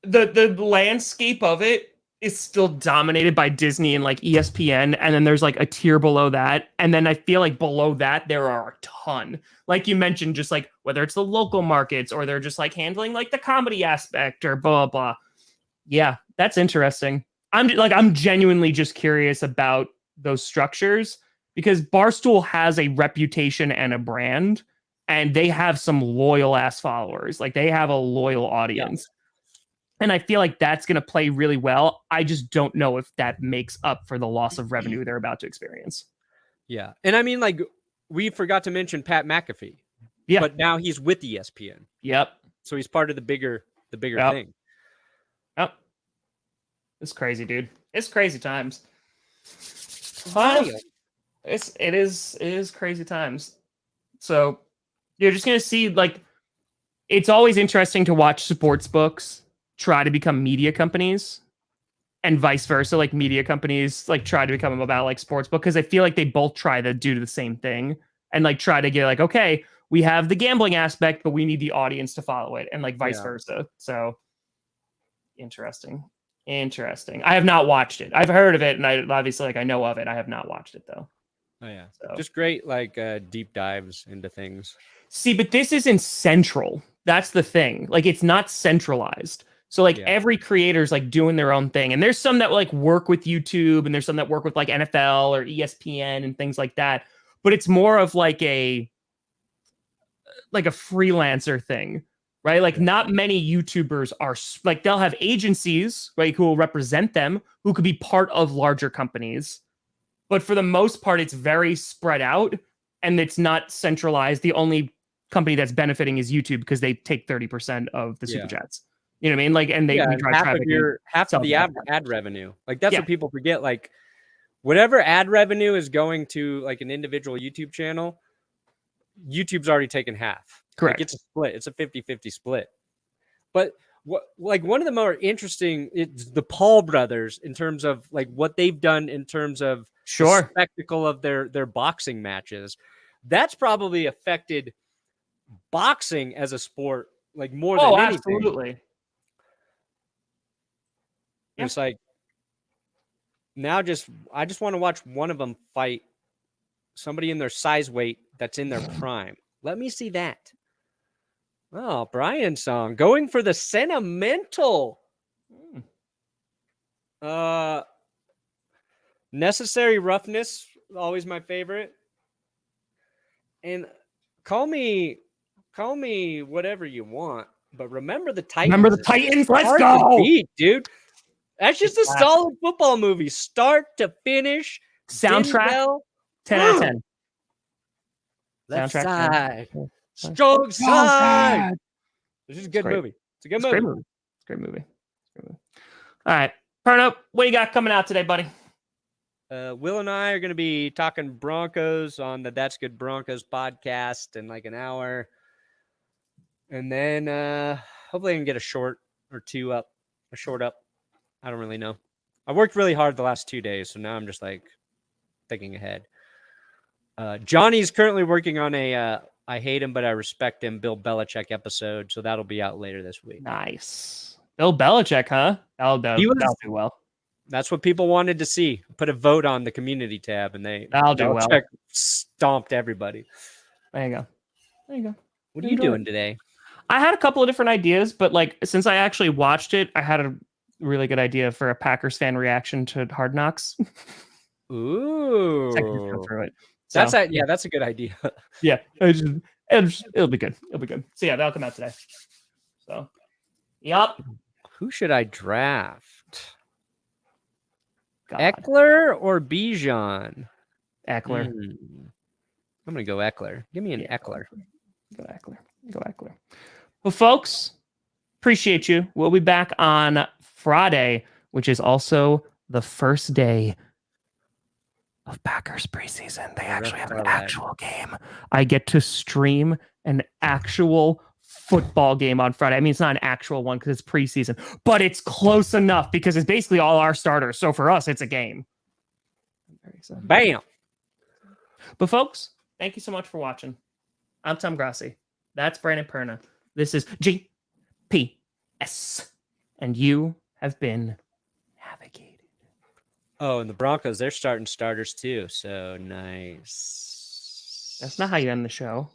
the landscape of it is still dominated by Disney and like ESPN, and then there's like a tier below that, and then I feel like below that there are a ton. Like you mentioned, just like whether it's the local markets or they're just like handling like the comedy aspect or blah blah. Yeah, that's interesting. I'm genuinely just curious about those structures because Barstool has a reputation and a brand, and they have some loyal ass followers. Like they have a loyal audience. Yeah. And I feel like that's going to play really well. I just don't know if that makes up for the loss of revenue they're about to experience. Yeah. And I mean, like, we forgot to mention Pat McAfee. Yeah. But now he's with ESPN. Yep. So he's part of the bigger thing. Yep. It's crazy, dude. It's crazy times. It is crazy times. So you're just going to see, like, it's always interesting to watch sports books try to become media companies and vice versa. Like media companies like try to become about like sports book, because I feel like they both try to do the same thing and like try to get like, okay, we have the gambling aspect, but we need the audience to follow it, and like vice versa. So Interesting. I have not watched it. I've heard of it, and I obviously I know of it. I have not watched it though. Oh yeah, So. just great deep dives into things. See, but this isn't central. That's the thing. Like, it's not centralized. So every creator's doing their own thing, and there's some that work with YouTube, and there's some that work with NFL or ESPN and things like that. But it's more of a freelancer thing, right? Like, not many YouTubers are they'll have agencies, right, who will represent them, who could be part of larger companies. But for the most part, it's very spread out, and it's not centralized. The only company that's benefiting is YouTube because they take 30% of the super chats. You know what I mean? And they drive traffic. Half of the ad revenue. That's what people forget. Whatever ad revenue is going to an individual YouTube channel, YouTube's already taken half. Correct. It's a split. It's a 50-50 split. But one of the more interesting is the Paul brothers in terms of what they've done in terms of the spectacle of their boxing matches. That's probably affected boxing as a sport more than anything. Absolutely. It's now I just want to watch one of them fight somebody in their size weight that's in their prime. Let me see that. Oh, Brian's song going for the sentimental. Necessary Roughness, always my favorite. And call me whatever you want, but remember the Titans. Remember the Titans. Let's go, beat, dude. That's just a solid football movie, start to finish. Soundtrack, Denzel. 10 out of 10. Left Soundtrack, side, strong side. This is a good movie. It's a good movie. It's a great movie. All right, Perno, what do you got coming out today, buddy? Will and I are going to be talking Broncos on the That's Good Broncos podcast in an hour. And then hopefully I can get a short up. I don't really know. I worked really hard the last 2 days, so now I'm just thinking ahead. Johnny's currently working on a I hate him, but I respect him Bill Belichick episode, so that'll be out later this week. Nice. Bill Belichick, huh? That'll do well. That's what people wanted to see. Put a vote on the community tab, and that'll do well. Stomped everybody. There you go. What are you doing today? I had a couple of different ideas, but since I actually watched it, I had a really good idea for a Packers fan reaction to Hard Knocks. Ooh. Go through it. So, that's a good idea. Yeah. It'll be good. So yeah, that'll come out today. So, yep. Who should I draft? Eckler or Bijan? Eckler. I'm going to go Eckler. Give me an Eckler. Go Eckler. Well, folks, appreciate you. We'll be back on Friday, which is also the first day of Packers preseason. They actually have an actual game. I get to stream an actual football game on Friday. I mean, it's not an actual one because it's preseason, but it's close enough because it's basically all our starters. So for us, it's a game. I'm very excited. Bam. But folks, thank you so much for watching. I'm Tom Grossi. That's Brandon Perna. This is GPS. And you have been navigated. Oh, and the Broncos, they're starting starters too. So nice. That's not how you end the show.